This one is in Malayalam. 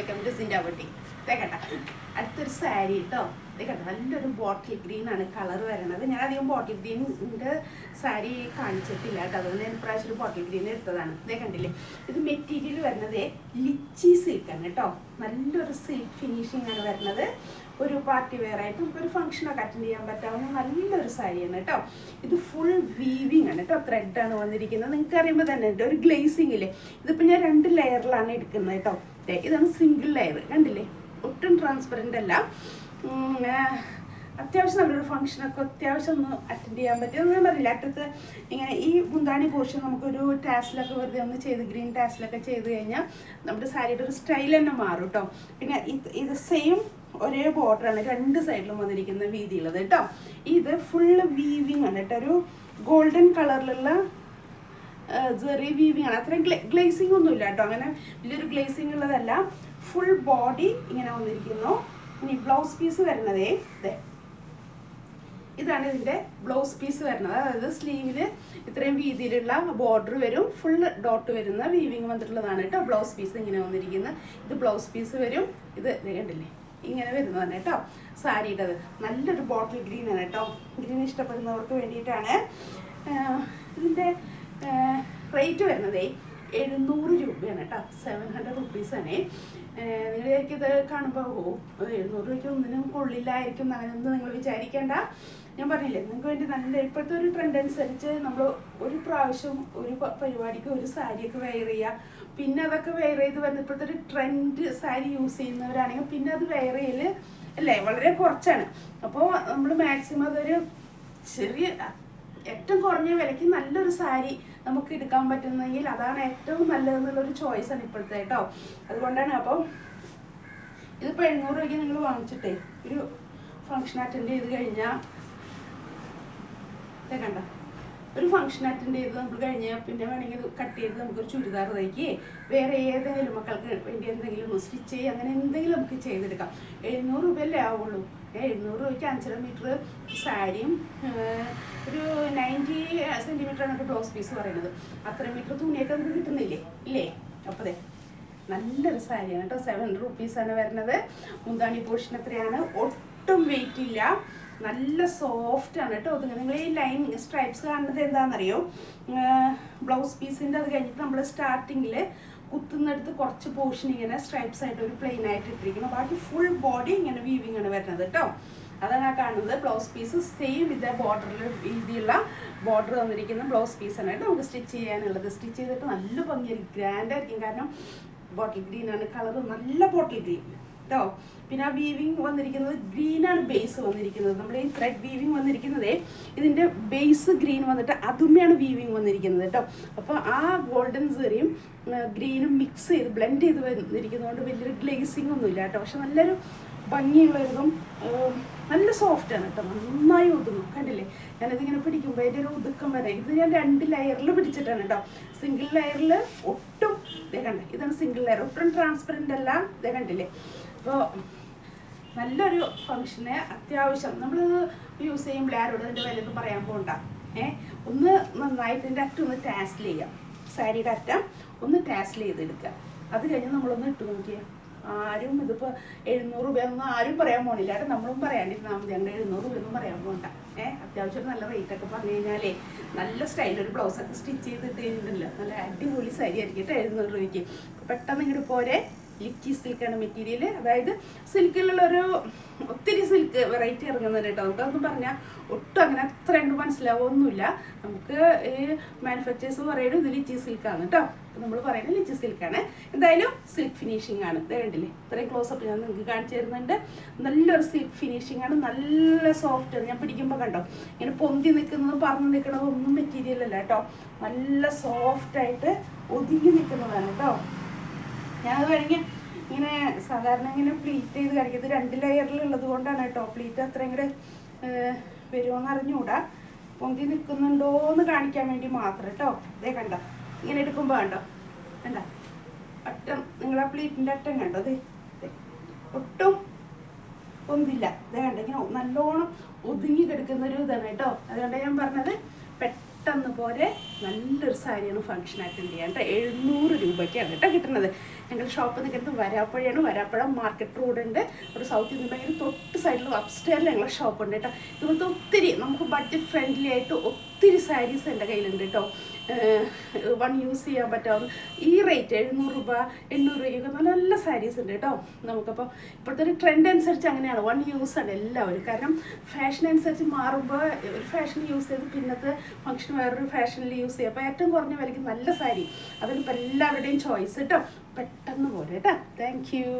Welcome to സിൻഡാബട്ടി. കേട്ടോ അടുത്തൊരു സാരി കേട്ടോ. കേട്ടോ നല്ലൊരു ബോട്ടിൽ ഗ്രീൻ ആണ് കളർ വരണത്. ഞാൻ അധികം ബോട്ടിൽ ഗ്രീനിൻ്റെ സാരി കാണിച്ചിട്ടില്ല കേട്ടോ, അതുകൊണ്ട് ഞാൻ പ്രാവശ്യം ഒരു ബോട്ടിൽ ഗ്രീൻ എടുത്തതാണ്. ഇതേ കണ്ടില്ലേ, ഇത് മെറ്റീരിയൽ വരുന്നത് ലിച്ചി സിൽക്കാണ് കേട്ടോ. നല്ലൊരു സിൽക്ക് ഫിനിഷിംഗ് ആണ് വരുന്നത്. ഒരു പാർട്ടി വെയർ ആയിട്ട് നമുക്കൊരു ഫംഗ്ഷനൊക്കെ അറ്റൻഡ് ചെയ്യാൻ പറ്റാവുന്ന നല്ലൊരു സാരിയാണ് കേട്ടോ. ഇത് ഫുൾ വീവിങ് ആണ് കേട്ടോ, ത്രെഡാണ് വന്നിരിക്കുന്നത്. നിങ്ങൾക്ക് അറിയുമ്പോൾ തന്നെ ഉണ്ട് ഒരു ഗ്ലേസിംഗ് ഇല്ലേ. ഇതിപ്പോൾ ഞാൻ 2 ലെയറിലാണ് എടുക്കുന്നത് കേട്ടോ. ഇതാണ് സിംഗിൾ ലെയർ, കണ്ടില്ലേ, ഒട്ടും ട്രാൻസ്പെറൻ്റ് അല്ല. അത്യാവശ്യം നല്ലൊരു ഫംഗ്ഷനൊക്കെ അത്യാവശ്യം ഒന്ന് അറ്റൻഡ് ചെയ്യാൻ പറ്റും. ഞാൻ പറയില്ല, അടുത്ത് ഇങ്ങനെ ഈ മുന്താണി പോർഷൻ നമുക്കൊരു ടാസിലൊക്കെ വെറുതെ ഒന്ന് ചെയ്ത് ഗ്രീൻ ടാസിലൊക്കെ ചെയ്ത് കഴിഞ്ഞാൽ നമ്മുടെ സാരിയുടെ ഒരു സ്റ്റൈൽ തന്നെ മാറും കേട്ടോ. പിന്നെ ഇത് സെയിം ഒരേ ബോർഡറാണ് 2 സൈഡിലും വന്നിരിക്കുന്ന വീതിയുള്ളത് കേട്ടോ. ഇത് ഫുള്ള് വീവിങ് ആണ് കേട്ടോ, ഒരു ഗോൾഡൻ കളറിലുള്ള ജെറി വീവിങ് ആണ്. അത്രയും ഗ്ലേസിംഗ് ഒന്നുമില്ല കേട്ടോ, അങ്ങനെ വലിയൊരു ഗ്ലേസിംഗ് ഉള്ളതല്ല. ഫുൾ ബോഡി ഇങ്ങനെ വന്നിരിക്കുന്നു. ഇനി ബ്ലൗസ് പീസ് വരുന്നതേ ഇതാണ് ഇതിൻ്റെ ബ്ലൗസ് പീസ് വരുന്നത്. അതായത് സ്ലീവിൽ ഇത്രയും വീതിയിലുള്ള ബോർഡർ വരും, ഫുൾ ഡോട്ട് വരുന്ന വീവിങ് വന്നിട്ടുള്ളതാണ് കേട്ടോ. ബ്ലൗസ് പീസ് ഇങ്ങനെ വന്നിരിക്കുന്നത്. ഇത് ബ്ലൗസ് പീസ് വരും. ഇത് കണ്ടില്ലേ ഇങ്ങനെ വരുന്നതാണ് കേട്ടോ സാരിയുടേത്. നല്ലൊരു ബോട്ടിൽ ഗ്രീൻ ആണ് കേട്ടോ. ഗ്രീൻ ഇഷ്ടപ്പെടുന്നവർക്ക് വേണ്ടിയിട്ടാണ്. ഇതിൻ്റെ റേറ്റ് വരുന്നതേ 700 രൂപയാണ് കേട്ടോ. 700 റുപ്പീസാണ്. നിങ്ങളിത് കാണുമ്പോൾ 700 രൂപയ്ക്ക് ഒന്നിനും കൊള്ളില്ലായിരിക്കും അങ്ങനെയൊന്നും നിങ്ങൾ വിചാരിക്കേണ്ട. ഞാൻ പറഞ്ഞില്ലേ, നിങ്ങൾക്ക് വേണ്ടി നല്ല ഇപ്പോഴത്തെ ഒരു ട്രെൻഡ് അനുസരിച്ച് നമ്മൾ ഒരു പ്രാവശ്യം ഒരു പരിപാടിക്ക് ഒരു സാരിയൊക്കെ വെയർ ചെയ്യുക, പിന്നെ അതൊക്കെ വെയർ ചെയ്ത് വന്ന് ഇപ്പോഴത്തെ ഒരു ട്രെൻഡ് സാരി യൂസ് ചെയ്യുന്നവരാണെങ്കിൽ പിന്നെ അത് വെയർ ചെയ്യൽ അല്ലേ വളരെ കുറച്ചാണ്. അപ്പോൾ നമ്മൾ മാക്സിമം അതൊരു ചെറിയ ഏറ്റവും കുറഞ്ഞ വിലയ്ക്ക് നല്ലൊരു സാരി നമുക്ക് എടുക്കാൻ പറ്റുന്നെങ്കിൽ അതാണ് ഏറ്റവും നല്ലതെന്നുള്ളൊരു ചോയ്സാണ് ഇപ്പോഴത്തെ കേട്ടോ. അതുകൊണ്ടാണ്. അപ്പോൾ ഇതിപ്പോൾ 700 രൂപയ്ക്ക് നിങ്ങൾ വാങ്ങിച്ചിട്ടേ ഒരു ഫംഗ്ഷൻ അറ്റൻഡ് ചെയ്ത് കഴിഞ്ഞാൽ കണ്ട ഒരു ഫംഗ്ഷൻ അറ്റൻഡ് ചെയ്ത് നമുക്ക് കഴിഞ്ഞാൽ പിന്നെ വേണമെങ്കിൽ ഇത് കട്ട് ചെയ്ത് നമുക്കൊരു ചുരിദാർ തയ്ക്കുകയെ വേറെ ഏതെങ്കിലും മക്കൾക്ക് വേണ്ടി എന്തെങ്കിലും സ്റ്റിച്ച് ചെയ്യുക, അങ്ങനെ എന്തെങ്കിലും നമുക്ക് ചെയ്തെടുക്കാം. 700 രൂപയല്ലേ ആവുള്ളൂ. 700 രൂപയ്ക്ക് 5.5 മീറ്റർ സാരിയും ഒരു 90 സെൻറ്റിമീറ്ററാണ് ഒരു ബ്ലൗസ് പീസ് പറയുന്നത്. അത്ര മീറ്റർ തുണിയൊക്കെ നമുക്ക് കിട്ടുന്നില്ലേ ഇല്ലേ. അപ്പോൾ നല്ലൊരു സാരിയാണ് കേട്ടോ. 700 റുപ്പീസാണ് വരുന്നത്. മുന്താണി പോർഷൻ എത്രയാണ്, ഒട്ടും വെയിറ്റ് ഇല്ല, നല്ല സോഫ്റ്റ് ആണ് കേട്ടോ. അത് നിങ്ങൾ ഈ ലൈൻ സ്ട്രൈപ്സ് കാണുന്നത് എന്താണെന്നറിയോ, ബ്ലൗസ് പീസിൻ്റെ അത് കഴിഞ്ഞിട്ട് നമ്മൾ സ്റ്റാർട്ടിങ്ങിൽ കുത്തുന്നിടത്ത് കുറച്ച് പോർഷൻ ഇങ്ങനെ സ്ട്രൈപ്സ് ആയിട്ട് ഒരു പ്ലെയിൻ ആയിട്ട് ഇട്ടിരിക്കണം. ബാക്കി ഫുൾ ബോഡി ഇങ്ങനെ വീവിങ് ആണ് വരുന്നത് കേട്ടോ. അതാണ് ആ കാണുന്നത്. ബ്ലൗസ് പീസ് സെയിം ഇതേ ബോർഡറിൽ രീതിയുള്ള ബോർഡർ വന്നിരിക്കുന്ന ബ്ലൗസ് പീസാണ് കേട്ടോ നമുക്ക് സ്റ്റിച്ച് ചെയ്യാനുള്ളത്. സ്റ്റിച്ച് ചെയ്തിട്ട് നല്ല ഭംഗിയായിരിക്കും, ഗ്രാൻഡ് ആയിരിക്കും. കാരണം ബോട്ടിൽ ഗ്രീൻ ആണ് കളർ, നല്ല ബോട്ടിൽ ഗ്രീൻ കേട്ടോ. പിന്നെ ആ വീവിങ് വന്നിരിക്കുന്നത് ഗ്രീനാണ് ബേസ് വന്നിരിക്കുന്നത്. നമ്മൾ ഈ ത്രെഡ് വീവിങ് വന്നിരിക്കുന്നതേ ഇതിൻ്റെ ബേസ് ഗ്രീൻ വന്നിട്ട് അതുമ്മയാണ് വീവിങ് വന്നിരിക്കുന്നത് കേട്ടോ. അപ്പോൾ ആ ഗോൾഡൻ സെറിയും ഗ്രീനും മിക്സ് ചെയ്ത് ബ്ലെൻഡ് ചെയ്ത് വന്നിരിക്കുന്നതുകൊണ്ട് വലിയൊരു ഗ്ലേസിങ് ഒന്നുമില്ല കേട്ടോ. പക്ഷെ നല്ലൊരു ഭംഗിയുള്ളതും നല്ല സോഫ്റ്റാണ് കേട്ടോ. നന്നായി ഒതുങ്ങും. കണ്ടില്ലേ, ഞാനിതിങ്ങനെ പിടിക്കുമ്പോൾ അതിൻ്റെ ഒരു ഒതുക്കം വരെ. ഇത് ഞാൻ 2 ലെയറിൽ പിടിച്ചിട്ടാണ് കേട്ടോ. സിംഗിൾ ലെയറിൽ ഒട്ടും കണ്ടേ, ഇതാണ് സിംഗിൾ ലെയർ, ഒട്ടും ട്രാൻസ്പെറൻ്റ് അല്ല. കണ്ടില്ലേ. അപ്പോൾ നല്ലൊരു ഫംഗ്ഷന് അത്യാവശ്യം നമ്മൾ യൂസ് ചെയ്യുമ്പോൾ ആരോട് അതിൻ്റെ വിലയൊന്നും പറയാൻ പോകണ്ട. ഒന്ന് നന്നായിട്ട് ഇതിൻ്റെ അറ്റം ഒന്ന് ടാസ്ൽ ചെയ്യാം, സാരിയുടെ അറ്റം ഒന്ന് ടാസ്ൽ ചെയ്തെടുക്കുക. അത് കഴിഞ്ഞ് നമ്മളൊന്ന് ഇട്ട് നോക്കിയാൽ ആരും ഇതിപ്പോൾ 700 രൂപയൊന്നും ആരും പറയാൻ പോണില്ല കേട്ടോ. നമ്മളും പറയാണ്ടിരുന്നാൽ മതി. ഞങ്ങൾ 700 രൂപയൊന്നും പറയാൻ പോകണ്ട. അത്യാവശ്യം നല്ല റേറ്റൊക്കെ പറഞ്ഞു കഴിഞ്ഞാലേ നല്ല സ്റ്റൈലൊരു ബ്ലൗസൊക്കെ സ്റ്റിച്ച് ചെയ്തിട്ട് കഴിഞ്ഞിട്ടില്ല നല്ല അടിപൊളി സാരി ആയിരിക്കും കേട്ടോ 700 രൂപയ്ക്ക്. പെട്ടെന്ന് ഇങ്ങോട്ട് പോരെ. ലിച്ചി സിൽക്കാണ് മെറ്റീരിയൽ. അതായത് സിൽക്കിലുള്ളൊരു ഒത്തിരി സിൽക്ക് വെറൈറ്റി ഇറങ്ങുന്നുണ്ട് കേട്ടോ. നമുക്കതൊന്നും പറഞ്ഞാൽ ഒട്ടും അങ്ങനെ അത്ര കണ്ട് മനസ്സിലാവുമൊന്നുമില്ല. നമുക്ക് ഈ മാനുഫാക്ചേഴ്സ് പറയുന്നത് ഇത് ലിച്ചി സിൽക്കാണ് കേട്ടോ. അപ്പോൾ നമ്മൾ പറയുന്നത് ലിച്ചി സിൽക്കാണ്. എന്തായാലും സിൽക്ക് ഫിനിഷിംഗ് ആണ്. ഇത് കണ്ടില്ലേ, ഇത്രയും ക്ലോസപ്പ് ഞാൻ നിങ്ങൾക്ക് കാണിച്ചു തരുന്നുണ്ട്. നല്ലൊരു സിൽക്ക് ഫിനിഷിംഗ് ആണ്, നല്ല സോഫ്റ്റ് ആണ്. ഞാൻ പിടിക്കുമ്പോൾ കണ്ടോ ഇങ്ങനെ പൊന്തി നിൽക്കുന്നതും പറന്ന് നിൽക്കുന്നതും ഒന്നും മെറ്റീരിയൽ അല്ല കേട്ടോ. നല്ല സോഫ്റ്റായിട്ട് ഒതുങ്ങി നിൽക്കുന്നതാണ് കേട്ടോ. ഞാനത് വേണമെങ്കിൽ ഇങ്ങനെ സാധാരണ ഇങ്ങനെ പ്ലീറ്റ് ചെയ്ത് കാണിക്കുന്നത് 2 ലെയറിലുള്ളത് കൊണ്ടാണ് കേട്ടോ. പ്ലീറ്റ് അത്ര ഇങ്ങോട്ട് വരുമോയെന്ന് അറിഞ്ഞുകൂടാ. പൊന്തി നിൽക്കുന്നുണ്ടോ എന്ന് കാണിക്കാൻ വേണ്ടി മാത്രം കേട്ടോ. ഇതേ കണ്ടോ, ഇങ്ങനെ എടുക്കുമ്പോൾ കണ്ടോ കണ്ട അറ്റം, നിങ്ങളാ പ്ലീറ്റിൻ്റെ അറ്റം കണ്ടോ, അതെ ഒട്ടും പൊന്തില്ല. ഇതേ കണ്ടോ, ഇങ്ങനെ നല്ലോണം ഒതുങ്ങി കിടക്കുന്നൊരു ഇതാണ് കേട്ടോ. അതുകൊണ്ടാണ് ഞാൻ പറഞ്ഞത് പെട്ടെന്ന് പെട്ടെന്ന് പോലെ നല്ലൊരു സാരിയാണ് ഫംഗ്ഷൻ അറ്റൻഡ് ചെയ്യാൻ കേട്ടോ. 700 രൂപയ്ക്കാണ് കേട്ടോ കിട്ടുന്നത്. ഞങ്ങൾ ഷോപ്പ് നിൽക്കുന്നത് വരാപ്പുഴയാണ്. വരാപ്പുഴ മാർക്കറ്റ് റോഡുണ്ട്. ഒരു സൗത്ത് ഇന്ത്യൻ ബാങ്കിന് തൊട്ട് സൈഡിൽ അപ്സ്റ്റേറിൽ ഞങ്ങളുടെ ഷോപ്പുണ്ട് കേട്ടോ. ഇതുപോലത്തെ ഒത്തിരി നമുക്ക് ബഡ്ജറ്റ് ഫ്രണ്ട്ലി ആയിട്ട് ഒത്തിരി സാരീസ് എൻ്റെ കയ്യിലുണ്ട് കേട്ടോ. വൺ യൂസ് ചെയ്യാൻ പറ്റാവുന്ന ഈ റേറ്റ് 700 രൂപ 800 രൂപയൊക്കെ നല്ല നല്ല സാരീസ് ഉണ്ട് കേട്ടോ. നമുക്കപ്പോൾ ഇപ്പോഴത്തെ ഒരു ട്രെൻഡ് അനുസരിച്ച് അങ്ങനെയാണ്, വൺ യൂസ് ആണ് എല്ലാവരും. കാരണം ഫാഷൻ അനുസരിച്ച് മാറുമ്പോൾ ഒരു ഫാഷൻ യൂസ് ചെയ്ത് പിന്നത്തെ ഫംഗ്ഷൻ വേറൊരു ഫാഷനിൽ യൂസ് ചെയ്യുക. അപ്പോൾ ഏറ്റവും കുറഞ്ഞ വിലയ്ക്ക് നല്ല സാരി, അതിനിപ്പോൾ എല്ലാവരുടെയും ചോയ്സ് കേട്ടോ. പെട്ടെന്ന് പോലെ കേട്ടോ. Thank you.